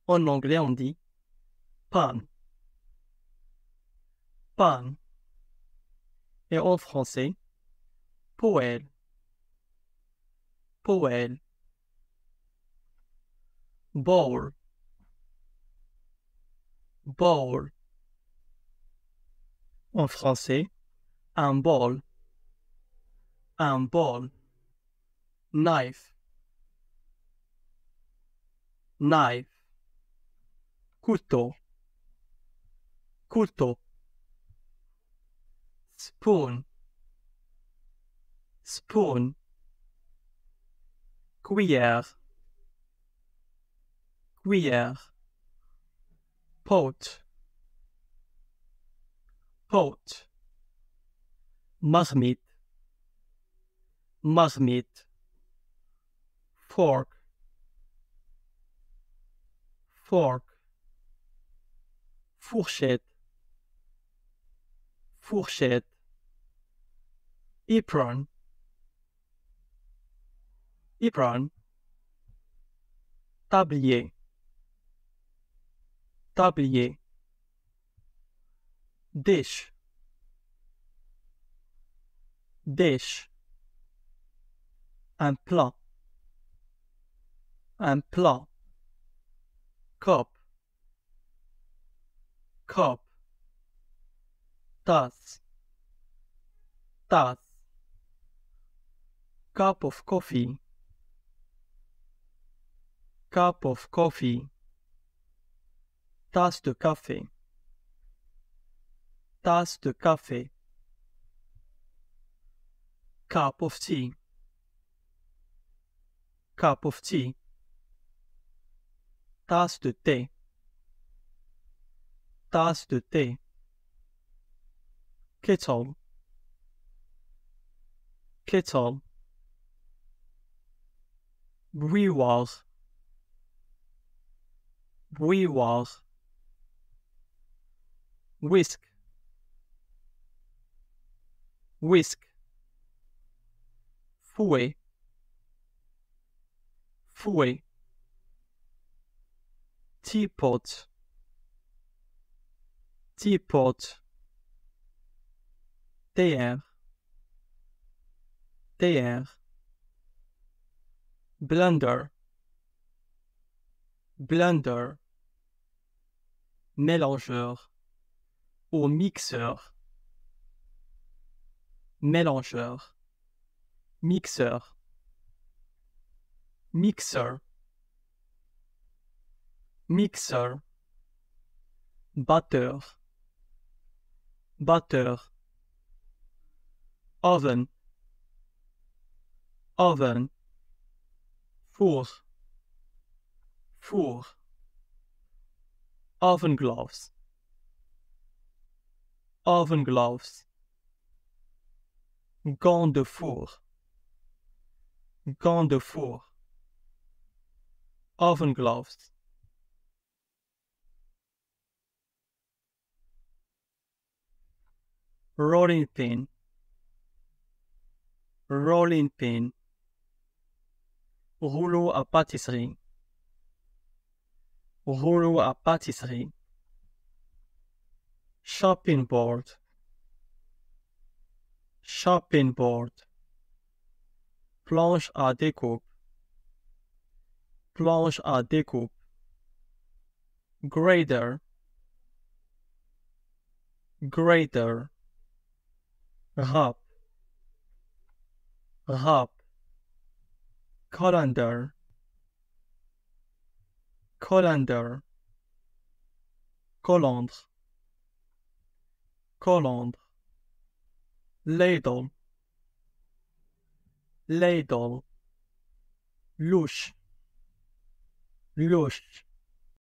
En anglais, on dit pan. Pan. Et en français, poêle. Poêle. Bowl. Bowl. En français, un bol. Un bol. Knife. Knife. Couteau. Couteau. Spoon. Spoon. Cuillère. Cuillère. Pot. Pot. Marmite. Marmite. Fork. Fork. Fourchette. Fourchette. Apron. Apron. Tablier. Tablier. Dish. Dish. Un plat. Un plat. Cup. Cup. Tasse. Tasse. Cup of coffee. Cup of coffee. Tasse de café. Tasse de café. Cup of tea. Cup of tea. Tasse de thé. Tasse de thé. Kettle. Kettle. Bouilloire. Bouilloire. Whisk. Whisk. Fouet. Fouet. Teapot. Teapot. Théière. Théière. Blender. Blender. Mélangeur ou mixeur. Mélangeur. Mixeur. Mixer. Mixer. Batteur. Batteur. Oven. Oven. Four. Four. Oven gloves. Oven gloves. Gants de four. Gants de four. Oven gloves. Rolling pin. Rolling pin. Rouleau à pâtisserie. Rouleau à pâtisserie. Chopping board. Chopping board. Planche à découpe. Planche à découpe. Grater. Grater. Râpe. Râpe. Colander. Colander. Colandre. Colandre. Ladle. Ladle. Louche. Louche.